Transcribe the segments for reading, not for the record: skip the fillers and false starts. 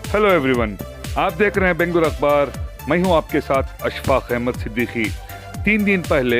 Hello everyone, आप देख रहे हैं बेंगलुरु अखबार। मैं हूं आपके साथ अशफाक अहमद सिद्दीकी। 3 दिन पहले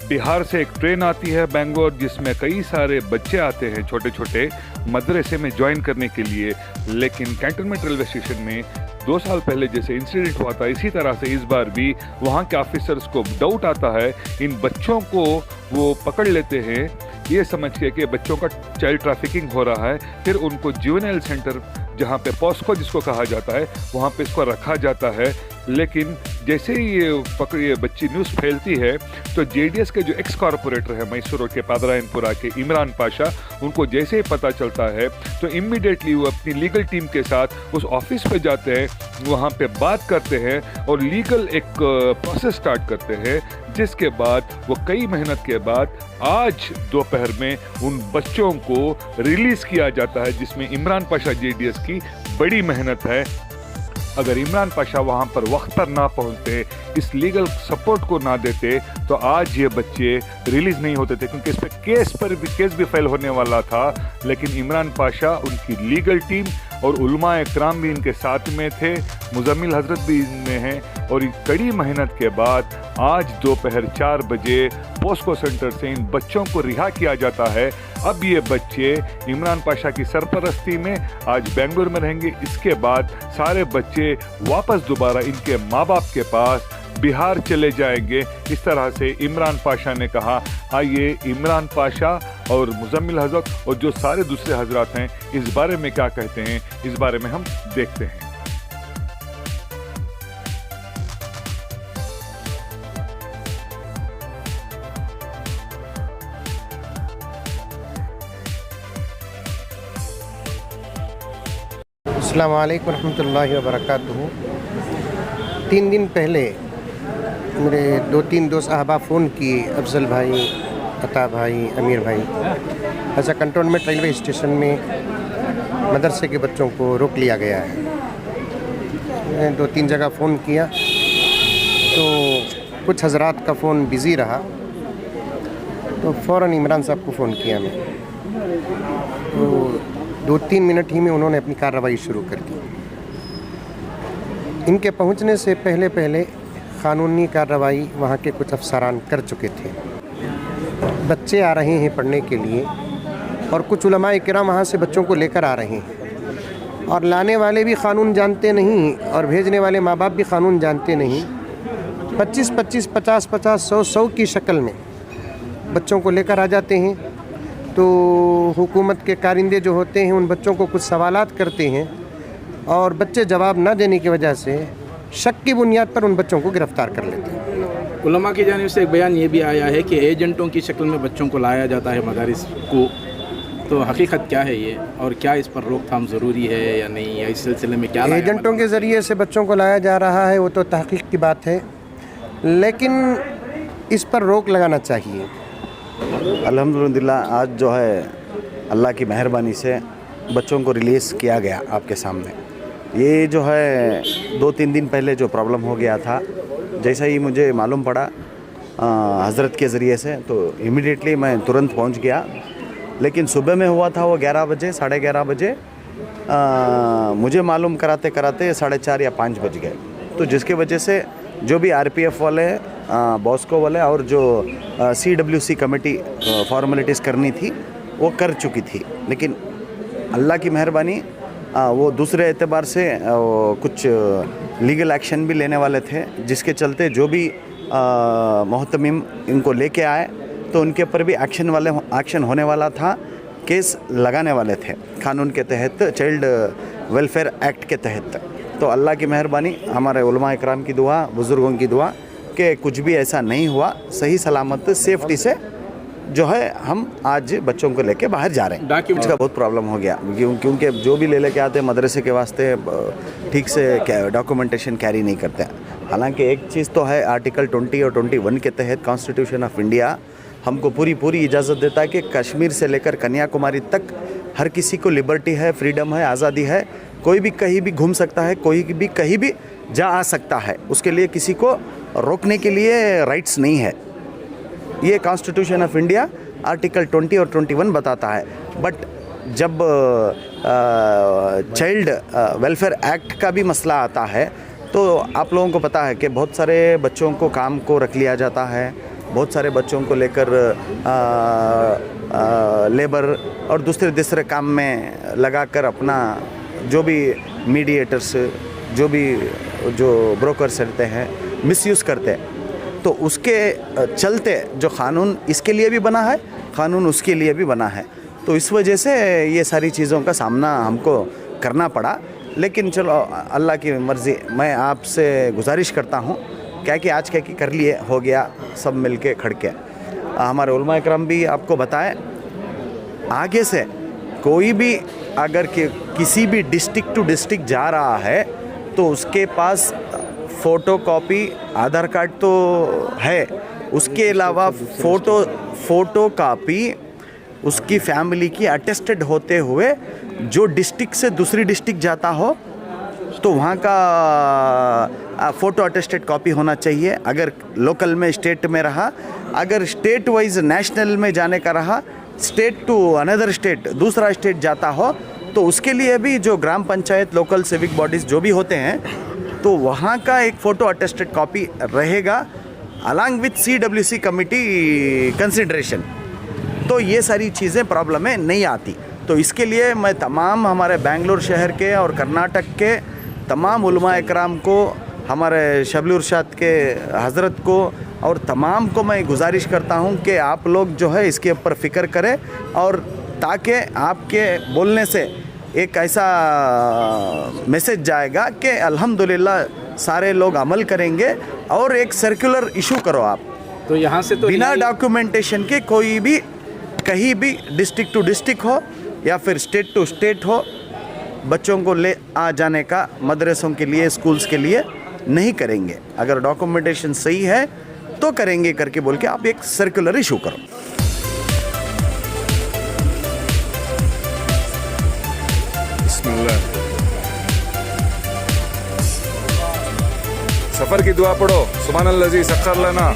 बिहार से एक ट्रेन आती है बेंगलोर, जिसमें कई सारे बच्चे आते हैं छोटे छोटे मदरसे में ज्वाइन करने के लिए। लेकिन कैंटोनमेंट रेलवे स्टेशन में 2 साल पहले जैसे इंसिडेंट हुआ था, इसी तरह से इस बार भी वहाँ के ऑफिसर्स को डाउट आता है। इन बच्चों को वो पकड़ लेते हैं ये समझ के कि बच्चों का चाइल्ड ट्रैफिकिंग हो रहा है। फिर उनको जुवेनाइल सेंटर, जहाँ पे पॉस्को जिसको कहा जाता है, वहाँ पे इसको रखा जाता है। लेकिन जैसे ही ये बच्ची न्यूज़ फैलती है तो जेडीएस के जो एक्स कॉर्पोरेटर है मैसूर के पादरायनपुरा के इमरान पाशा, उनको जैसे ही पता चलता है तो इमीडिएटली वो अपनी लीगल टीम के साथ उस ऑफिस पे जाते हैं, वहाँ पे बात करते हैं और लीगल एक प्रोसेस स्टार्ट करते हैं। जिसके बाद वो कई मेहनत के बाद आज दोपहर में उन बच्चों को रिलीज किया जाता है, जिसमें इमरान पाशा जेडीएस की बड़ी मेहनत है। अगर इमरान पाशा वहाँ पर वक्त पर ना पहुँचते, इस लीगल सपोर्ट को ना देते, तो आज ये बच्चे रिलीज़ नहीं होते थे, क्योंकि इस पर केस भी फाइल होने वाला था। लेकिन इमरान पाशा, उनकी लीगल टीम और उलमा इकराम भी इनके साथ में थे, मुजम्मिल हजरत भी इनमें हैं। और कड़ी मेहनत के बाद आज दोपहर 4 बजे पॉस्को सेंटर से इन बच्चों को रिहा किया जाता है। अब ये बच्चे इमरान पाशा की सरपरस्ती में आज बेंगलुरु में रहेंगे। इसके बाद सारे बच्चे वापस दोबारा इनके माँ बाप के पास बिहार चले जाएंगे। इस तरह से इमरान पाशा ने कहा। आइए इमरान पाशा और मुजम्मिल हजरत और जो सारे दूसरे हजरात हैं इस बारे में क्या कहते हैं, इस बारे में हम देखते हैं। अस्सलाम वालेकुम रहमतुल्लाहि व बरकातुहू। 3 दिन पहले मेरे 2-3 दोस्त अहबाब फ़ोन किए, अफजल भाई, अता भाई, अमीर भाई। ऐसा कंटोनमेंट रेलवे स्टेशन में मदरसे के बच्चों को रोक लिया गया है। मैं 2-3 जगह फ़ोन किया तो कुछ हजरात का फ़ोन बिज़ी रहा, तो फ़ौरन इमरान साहब को फ़ोन किया मैं, तो 2-3 मिनट ही में उन्होंने अपनी कार्रवाई शुरू कर दी। इनके पहुंचने से पहले पहले क़ानूनी कार्रवाई वहाँ के कुछ अफसरान कर चुके थे। बच्चे आ रहे हैं पढ़ने के लिए और कुछ उलमाए किराम वहाँ से बच्चों को लेकर आ रहे हैं, और लाने वाले भी क़ानून जानते नहीं और भेजने वाले माँ बाप भी क़ानून जानते नहीं। 25-25, 50-50, 100-100 की शक्ल में बच्चों को लेकर आ जाते हैं। तो हुकूमत के कारिंदे जो होते हैं उन बच्चों को कुछ सवालात करते हैं और बच्चे जवाब ना देने की वजह से शक की बुनियाद पर उन बच्चों को गिरफ़्तार कर लेते हैं। उलमा की जानिब से एक बयान ये भी आया है कि एजेंटों की शक्ल में बच्चों को लाया जाता है मदारिस को, तो हकीकत क्या है ये, और क्या इस पर रोकथाम ज़रूरी है या नहीं, या इस सिलसिले में क्या एजेंटों के ज़रिए से बच्चों को लाया जा रहा है वो तो तहक़ीक़ की बात है, लेकिन इस पर रोक लगाना चाहिए। अल्हम्दुलिल्लाह आज जो है अल्लाह की मेहरबानी से बच्चों को रिलीज़ किया गया आपके सामने। ये जो है 2-3 दिन पहले जो प्रॉब्लम हो गया था, जैसा ही मुझे मालूम पड़ा हज़रत के ज़रिए से, तो इमीडिएटली मैं तुरंत पहुंच गया। लेकिन सुबह में हुआ था वो 11 बजे, 11:30 बजे, मुझे मालूम कराते कराते 4:30 या 5 बज गए। तो जिसके वजह से जो भी आरपीएफ वाले, बॉस्को वाले और जो सीडब्ल्यूसी कमेटी फॉर्मेलिटीज़ करनी थी वो कर चुकी थी। लेकिन अल्लाह की मेहरबानी वो दूसरे एतबार से कुछ लीगल एक्शन भी लेने वाले थे, जिसके चलते जो भी मोहतमिम इनको लेके आए तो उनके ऊपर भी एक्शन होने वाला था, केस लगाने वाले थे कानून के तहत, चाइल्ड वेलफेयर एक्ट के तहत। तो अल्लाह की मेहरबानी, हमारे उलमा इकराम की दुआ, बुज़ुर्गों की दुआ कि कुछ भी ऐसा नहीं हुआ, सही सलामत सेफ्टी से जो है हम आज बच्चों को लेके बाहर जा रहे हैं। इसका बहुत प्रॉब्लम हो गया, क्योंकि जो भी लेके आते हैं मदरसे के वास्ते ठीक से डॉक्यूमेंटेशन कैरी नहीं करते। हालांकि एक चीज़ तो है, आर्टिकल 20 और 21 के तहत कॉन्स्टिट्यूशन ऑफ इंडिया हमको पूरी इजाज़त देता है कि कश्मीर से लेकर कन्याकुमारी तक हर किसी को लिबर्टी है, फ्रीडम है, आज़ादी है। कोई भी कहीं भी घूम सकता है, कोई भी कहीं भी जा आ सकता है, उसके लिए किसी को रोकने के लिए राइट्स नहीं है। ये कॉन्स्टिट्यूशन ऑफ इंडिया आर्टिकल 20 और 21 बताता है। बट जब चाइल्ड वेलफेयर एक्ट का भी मसला आता है। तो आप लोगों को पता है कि बहुत सारे बच्चों को काम को रख लिया जाता है, बहुत सारे बच्चों को लेकर लेबर और दूसरे काम में लगाकर अपना जो भी मीडिएटर्स जो ब्रोकर्स रहते हैं मिसयूज़ करते हैं। तो उसके चलते जो क़ानून इसके लिए भी बना है, क़ानून उसके लिए भी बना है। तो इस वजह से ये सारी चीज़ों का सामना हमको करना पड़ा। लेकिन चलो अल्लाह की मर्ज़ी, मैं आपसे गुजारिश करता हूँ क्या कि आज क्या कि कर लिए हो गया सब मिल के खड़ के। हमारे उलमा इकराम भी आपको बताएं, आगे से कोई भी अगर किसी भी डिस्ट्रिक्ट टू डिस्ट्रिक्ट जा रहा है तो उसके पास फ़ोटो कॉपी आधार कार्ड तो है, उसके अलावा फ़ोटो कॉपी उसकी फैमिली की अटेस्टेड होते हुए जो डिस्ट्रिक्ट से दूसरी डिस्ट्रिक्ट जाता हो तो वहाँ का फ़ोटो अटेस्टेड कॉपी होना चाहिए। अगर लोकल में स्टेट में रहा, अगर स्टेट वाइज नेशनल में जाने का रहा, स्टेट टू अनदर स्टेट दूसरा स्टेट जाता हो तो उसके लिए भी जो ग्राम पंचायत लोकल सिविक बॉडीज़ जो भी होते हैं तो वहाँ का एक फ़ोटो अटेस्टेड कॉपी रहेगा along with CWC committee consideration. तो ये सारी चीज़ें प्रॉब्लम में नहीं आती। तो इसके लिए मैं तमाम हमारे बेंगलोर शहर के और कर्नाटक के तमाम उलमा इकराम को, हमारे शबली इरशाद के हज़रत को और तमाम को मैं गुजारिश करता हूँ कि आप लोग जो है इसके ऊपर फ़िक्र करें और ताकि आपके बोलने से एक ऐसा मैसेज जाएगा कि अल्हम्दुलिल्लाह सारे लोग अमल करेंगे। और एक सर्कुलर इशू करो आप, तो यहाँ से तो बिना डॉक्यूमेंटेशन के कोई भी कहीं भी डिस्ट्रिक्ट टू डिस्ट्रिक्ट हो या फिर स्टेट टू स्टेट हो, बच्चों को ले आ जाने का मदरसों के लिए स्कूल्स के लिए नहीं करेंगे। अगर डॉक्यूमेंटेशन सही है तो करेंगे करके बोल के आप एक सर्कुलर इशू करो। बिस्मिल्लाह। सफ़र की दुआ पढ़ो, सुभान अल्लज़ी सख्खर लना